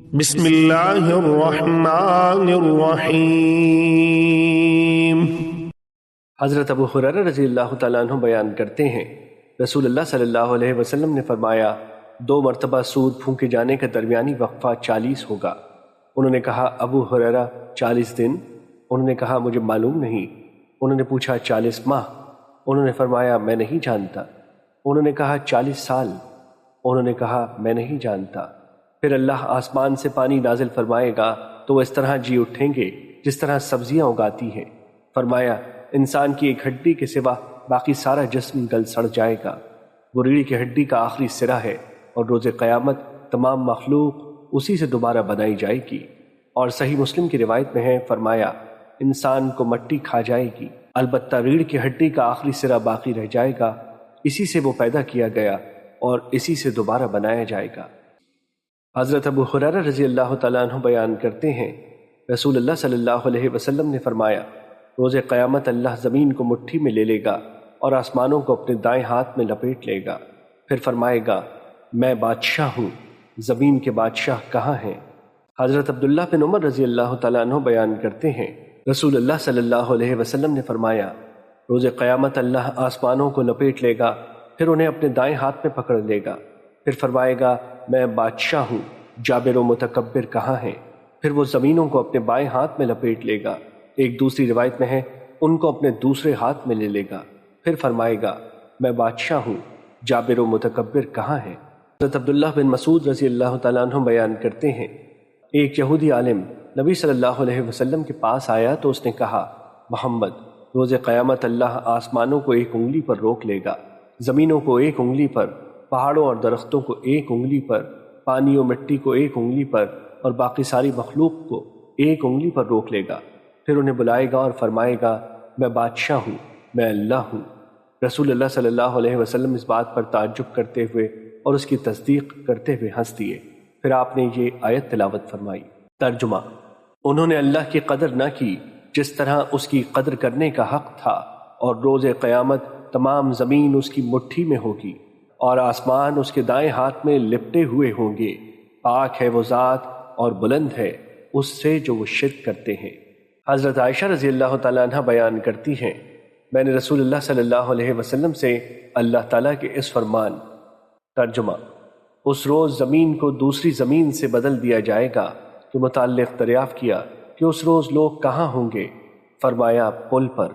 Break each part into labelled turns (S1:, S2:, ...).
S1: بسم اللہ الرحمن الرحیم۔
S2: حضرت ابو ہریرہ رضی اللہ تعالیٰ عنہ بیان کرتے ہیں، رسول اللہ صلی اللہ علیہ وسلم نے فرمایا 2 مرتبہ سور پھونکے جانے کا درمیانی وقفہ 40 ہوگا۔ انہوں نے کہا ابو ہریرہ 40 دن؟ انہوں نے کہا مجھے معلوم نہیں۔ انہوں نے پوچھا 40 ماہ؟ انہوں نے فرمایا میں نہیں جانتا۔ انہوں نے کہا 40 سال؟ انہوں نے کہا میں نہیں جانتا۔ پھر اللہ آسمان سے پانی نازل فرمائے گا تو وہ اس طرح جی اٹھیں گے جس طرح سبزیاں اگاتی ہیں۔ فرمایا انسان کی ایک ہڈی کے سوا باقی سارا جسم گل سڑ جائے گا، وہ ریڑھ کی ہڈی کا آخری سرا ہے، اور روز قیامت تمام مخلوق اسی سے دوبارہ بنائی جائے گی۔ اور صحیح مسلم کی روایت میں ہے، فرمایا انسان کو مٹی کھا جائے گی، البتہ ریڑھ کی ہڈی کا آخری سرا باقی رہ جائے گا، اسی سے وہ پیدا کیا گیا اور اسی سے دوبارہ بنایا جائے گا۔ حضرت ابو ہریرہ رضی اللہ تعالیٰ عنہ بیان کرتے ہیں، رسول اللہ صلی اللہ علیہ وسلم نے فرمایا روز قیامت اللہ زمین کو مٹھی میں لے لے گا اور آسمانوں کو اپنے دائیں ہاتھ میں لپیٹ لے گا، پھر فرمائے گا میں بادشاہ ہوں، زمین کے بادشاہ کہاں ہیں؟ حضرت عبداللہ بن عمر رضی اللہ تعالیٰ عنہ بیان کرتے ہیں، رسول اللہ صلی اللہ علیہ وسلم نے فرمایا روز قیامت اللہ آسمانوں کو لپیٹ لے گا، پھر انہیں اپنے دائیں ہاتھ میں پکڑ لے گا، پھر فرمائے گا میں بادشاہ ہوں، جابر و متکبر کہاں ہیں؟ پھر وہ زمینوں کو اپنے بائیں ہاتھ میں لپیٹ لے گا، ایک دوسری روایت میں ہے ان کو اپنے دوسرے ہاتھ میں لے لے گا، پھر فرمائے گا میں بادشاہ ہوں، جابر و متکبر کہاں ہیں؟ حضرت عبداللہ بن مسعود رضی اللہ تعالیٰ عنہ بیان کرتے ہیں، ایک یہودی عالم نبی صلی اللہ علیہ وسلم کے پاس آیا تو اس نے کہا محمد روز قیامت اللہ آسمانوں کو 1 انگلی پر روک لے گا، زمینوں کو 1 انگلی پر، پہاڑوں اور درختوں کو 1 انگلی پر، پانی و مٹی کو 1 انگلی پر، اور باقی ساری مخلوق کو 1 انگلی پر روک لے گا، پھر انہیں بلائے گا اور فرمائے گا میں بادشاہ ہوں، میں اللہ ہوں۔ رسول اللہ صلی اللہ علیہ وسلم اس بات پر تعجب کرتے ہوئے اور اس کی تصدیق کرتے ہوئے ہنس دیے، پھر آپ نے یہ آیت تلاوت فرمائی۔ ترجمہ، انہوں نے اللہ کی قدر نہ کی جس طرح اس کی قدر کرنے کا حق تھا، اور روز قیامت تمام زمین اس کی مٹھی میں ہوگی اور آسمان اس کے دائیں ہاتھ میں لپٹے ہوئے ہوں گے، پاک ہے وہ ذات اور بلند ہے اس سے جو وہ شرک کرتے ہیں۔ حضرت عائشہ رضی اللہ تعالیٰ عنہ بیان کرتی ہیں، میں نے رسول اللہ صلی اللہ علیہ وسلم سے اللہ تعالیٰ کے اس فرمان ترجمہ، اس روز زمین کو دوسری زمین سے بدل دیا جائے گا کے متعلق دریافت کیا کہ اس روز لوگ کہاں ہوں گے؟ فرمایا پل پر۔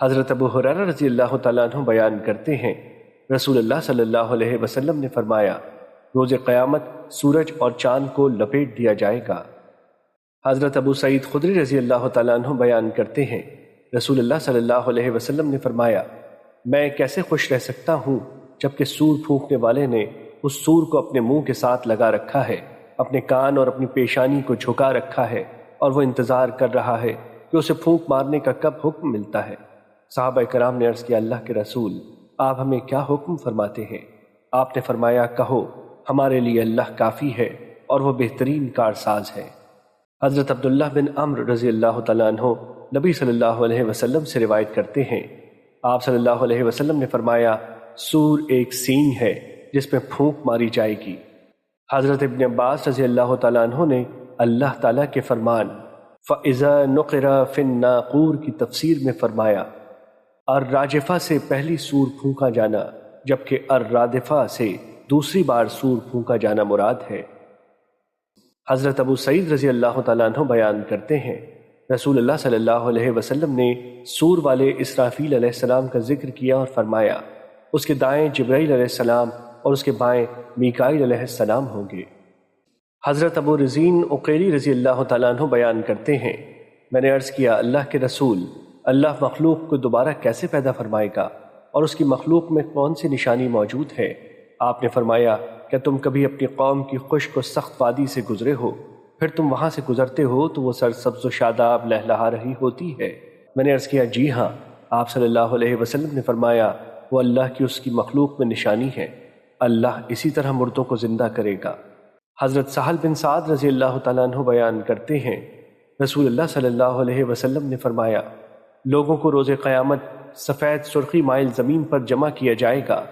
S2: حضرت ابو ہریرہ رضی اللہ تعالیٰ عنہ بیان کرتے ہیں، رسول اللہ صلی اللہ علیہ وسلم نے فرمایا روز قیامت سورج اور چاند کو لپیٹ دیا جائے گا۔ حضرت ابو سعید خدری رضی اللہ تعالیٰ عنہ بیان کرتے ہیں، رسول اللہ صلی اللہ علیہ وسلم نے فرمایا میں کیسے خوش رہ سکتا ہوں جبکہ سور پھونکنے والے نے اس سور کو اپنے منہ کے ساتھ لگا رکھا ہے، اپنے کان اور اپنی پیشانی کو جھکا رکھا ہے، اور وہ انتظار کر رہا ہے کہ اسے پھونک مارنے کا کب حکم ملتا ہے۔ صحابہ کرام نے عرض کیا اللہ کے رسول آپ ہمیں کیا حکم فرماتے ہیں؟ آپ نے فرمایا کہو ہمارے لیے اللہ کافی ہے اور وہ بہترین کارساز ہے۔ حضرت عبداللہ بن عمرو رضی اللہ تعالیٰ عنہ نبی صلی اللہ علیہ وسلم سے روایت کرتے ہیں، آپ صلی اللہ علیہ وسلم نے فرمایا سور ایک سینگ ہے جس میں پھونک ماری جائے گی۔ حضرت ابن عباس رضی اللہ تعالیٰ عنہ نے اللہ تعالیٰ کے فرمان فَإِذَا نُقِرَ فِي النَّاقُورِ کی تفسیر میں فرمایا الراجفہ سے پہلی سور پھونکا جانا، جبکہ الرادفہ سے دوسری بار سور پھونکا جانا مراد ہے۔ حضرت ابو سعید رضی اللہ تعالیٰ عنہ بیان کرتے ہیں، رسول اللہ صلی اللہ علیہ وسلم نے سور والے اسرافیل علیہ السلام کا ذکر کیا اور فرمایا اس کے دائیں جبرائیل علیہ السلام اور اس کے بائیں میکائیل علیہ السلام ہوں گے۔ حضرت ابو رزین عقیلی رضی اللہ تعالیٰ عنہ بیان کرتے ہیں، میں نے عرض کیا اللہ کے رسول اللہ مخلوق کو دوبارہ کیسے پیدا فرمائے گا اور اس کی مخلوق میں کون سی نشانی موجود ہے؟ آپ نے فرمایا کیا تم کبھی اپنی قوم کی خشک و سخت وادی سے گزرے ہو؟ پھر تم وہاں سے گزرتے ہو تو وہ سرسبز و شاداب لہلہا رہی ہوتی ہے؟ میں نے عرض کیا جی ہاں۔ آپ صلی اللہ علیہ وسلم نے فرمایا وہ اللہ کی اس کی مخلوق میں نشانی ہے، اللہ اسی طرح مردوں کو زندہ کرے گا۔ حضرت سہل بن سعد رضی اللہ تعالیٰ عنہ بیان کرتے ہیں، رسول اللہ صلی اللہ علیہ وسلم نے فرمایا لوگوں کو روز قیامت سفید سرخی مائل زمین پر جمع کیا جائے گا،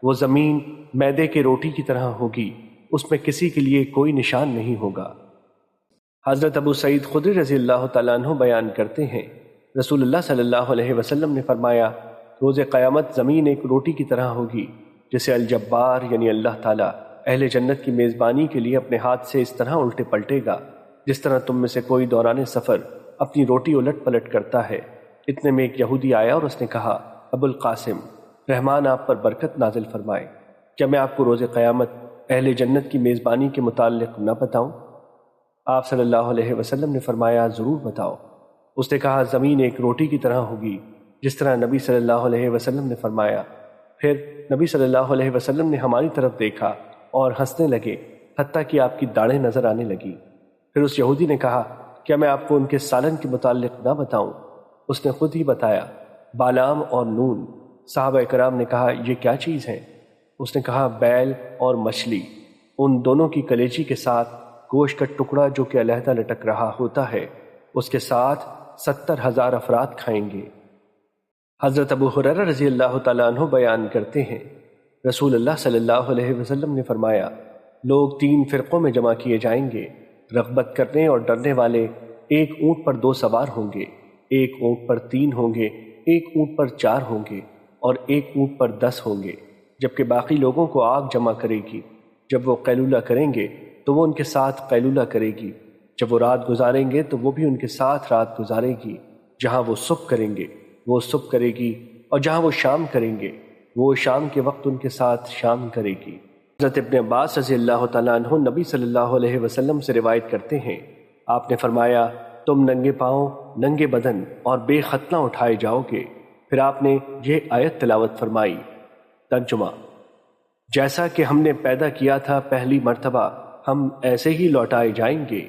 S2: وہ زمین میدے کے روٹی کی طرح ہوگی، اس میں کسی کے لیے کوئی نشان نہیں ہوگا۔ حضرت ابو سعید خدری رضی اللہ تعالیٰ عنہ بیان کرتے ہیں، رسول اللہ صلی اللہ علیہ وسلم نے فرمایا، روز قیامت زمین ایک روٹی کی طرح ہوگی جسے الجبار یعنی اللہ تعالیٰ اہل جنت کی میزبانی کے لیے اپنے ہاتھ سے اس طرح الٹے پلٹے گا جس طرح تم میں سے کوئی دوران سفر اپنی روٹی الٹ پلٹ کرتا ہے۔ اتنے میں ایک یہودی آیا اور اس نے کہا، ابو القاسم، رحمان آپ پر برکت نازل فرمائے، کیا میں آپ کو روز قیامت اہل جنت کی میزبانی کے متعلق نہ بتاؤں؟ آپ صلی اللہ علیہ وسلم نے فرمایا، ضرور بتاؤ۔ اس نے کہا، زمین ایک روٹی کی طرح ہوگی جس طرح نبی صلی اللہ علیہ وسلم نے فرمایا۔ پھر نبی صلی اللہ علیہ وسلم نے ہماری طرف دیکھا اور ہنسنے لگے حتیٰ کہ آپ کی داڑھیں نظر آنے لگی۔ پھر اس یہودی نے کہا، کیا میں آپ کو ان کے سالن کے متعلق نہ بتاؤں؟ اس نے خود ہی بتایا، بالام اور نون۔ صحابہ کرام نے کہا، یہ کیا چیز ہے؟ اس نے کہا، بیل اور مچھلی، ان دونوں کی کلیجی کے ساتھ گوشت کا ٹکڑا جو کہ علیحدہ لٹک رہا ہوتا ہے، اس کے ساتھ 70,000 افراد کھائیں گے۔ حضرت ابو ہریرہ رضی اللہ تعالیٰ عنہ بیان کرتے ہیں، رسول اللہ صلی اللہ علیہ وسلم نے فرمایا، لوگ 3 فرقوں میں جمع کیے جائیں گے، رغبت کرنے اور ڈرنے والے۔ ایک اونٹ پر 2 سوار ہوں گے، ایک اونٹ پر 3 ہوں گے، ایک اونٹ پر 4 ہوں گے اور ایک اونٹ پر 10 ہوں گے، جبکہ باقی لوگوں کو آگ جمع کرے گی۔ جب وہ قیلولہ کریں گے تو وہ ان کے ساتھ قیلولہ کرے گی، جب وہ رات گزاریں گے تو وہ بھی ان کے ساتھ رات گزارے گی، جہاں وہ صبح کریں گے وہ صبح کرے گی، اور جہاں وہ شام کریں گے وہ شام کے وقت ان کے ساتھ شام کرے گی۔ حضرت ابن عباس رضی اللہ تعالیٰ عنہ نبی صلی اللہ علیہ وسلم سے روایت کرتے ہیں، آپ نے فرمایا، تم ننگے پاؤں، ننگے بدن اور بے ختنہ اٹھائے جاؤ گے۔ پھر آپ نے یہ آیت تلاوت فرمائی۔ ترجمہ: جیسا کہ ہم نے پیدا کیا تھا پہلی مرتبہ، ہم ایسے ہی لوٹائے جائیں گے۔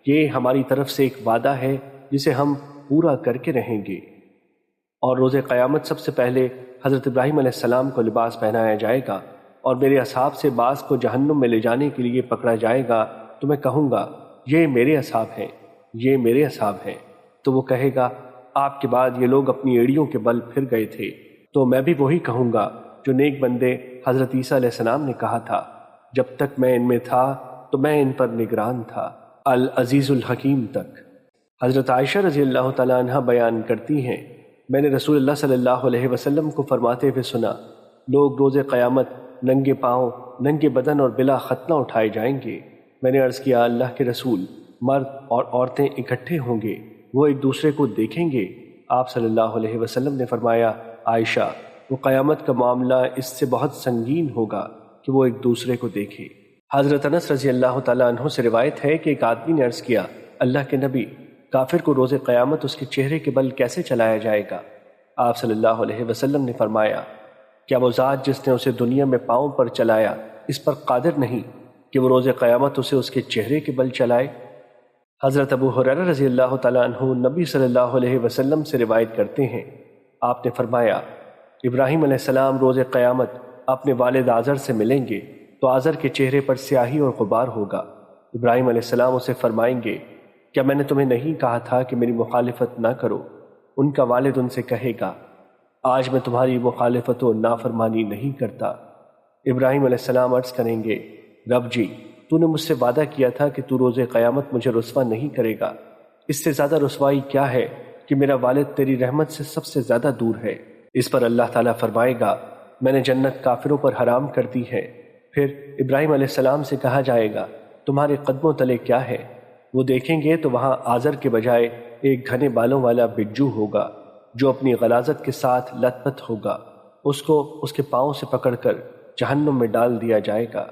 S2: یہ ہماری طرف سے ایک وعدہ ہے جسے ہم پورا کر کے رہیں گے۔ اور روز قیامت سب سے پہلے حضرت ابراہیم علیہ السلام کو لباس پہنایا جائے گا، اور میرے اصحاب سے بعض کو جہنم میں لے جانے کے لیے پکڑا جائے گا، تو میں کہوں گا، یہ میرے اصحاب ہیں، یہ میرے اصحاب ہیں۔ تو وہ کہے گا، آپ کے بعد یہ لوگ اپنی ایڑیوں کے بل پھر گئے تھے۔ تو میں بھی وہی کہوں گا جو نیک بندے حضرت عیسیٰ علیہ السلام نے کہا تھا، جب تک میں ان میں تھا تو میں ان پر نگران تھا، العزیز الحکیم تک۔ حضرت عائشہ رضی اللہ تعالیٰ عنہ بیان کرتی ہیں، میں نے رسول اللہ صلی اللہ علیہ وسلم کو فرماتے ہوئے سنا، لوگ روز قیامت ننگے پاؤں، ننگے بدن اور بلا ختنہ اٹھائے جائیں گے۔ میں نے عرض کیا، اللہ کے رسول، مرد اور عورتیں اکٹھے ہوں گے، وہ ایک دوسرے کو دیکھیں گے؟ آپ صلی اللہ علیہ وسلم نے فرمایا، عائشہ، وہ قیامت کا معاملہ اس سے بہت سنگین ہوگا کہ وہ ایک دوسرے کو دیکھے۔ حضرت انس رضی اللہ تعالیٰ عنہ سے روایت ہے کہ ایک آدمی نے عرض کیا، اللہ کے نبی، کافر کو روز قیامت اس کے چہرے کے بل کیسے چلایا جائے گا؟ آپ صلی اللہ علیہ وسلم نے فرمایا، کیا وہ ذات جس نے اسے دنیا میں پاؤں پر چلایا اس پر قادر نہیں کہ وہ روز قیامت اسے اس کے چہرے کے بل چلائے؟ حضرت ابو ہریرہ رضی اللہ تعالیٰ عنہ نبی صلی اللہ علیہ وسلم سے روایت کرتے ہیں، آپ نے فرمایا، ابراہیم علیہ السلام روز قیامت اپنے والد آزر سے ملیں گے تو آزر کے چہرے پر سیاہی اور غبار ہوگا۔ ابراہیم علیہ السلام اسے فرمائیں گے، کیا میں نے تمہیں نہیں کہا تھا کہ میری مخالفت نہ کرو؟ ان کا والد ان سے کہے گا، آج میں تمہاری مخالفت و نافرمانی نہیں کرتا۔ ابراہیم علیہ السلام عرض کریں گے، رب جی، تو نے مجھ سے وعدہ کیا تھا کہ تو روز قیامت مجھے رسوا نہیں کرے گا۔ اس سے زیادہ رسوائی کیا ہے کہ میرا والد تیری رحمت سے سب سے زیادہ دور ہے۔ اس پر اللہ تعالیٰ فرمائے گا، میں نے جنت کافروں پر حرام کر دی ہے۔ پھر ابراہیم علیہ السلام سے کہا جائے گا، تمہارے قدموں تلے کیا ہے؟ وہ دیکھیں گے تو وہاں آزر کے بجائے ایک گھنے بالوں والا بجو ہوگا جو اپنی غلاظت کے ساتھ لت پت ہوگا۔ اس کو اس کے پاؤں سے پکڑ کر جہنم میں ڈال دیا جائے گا۔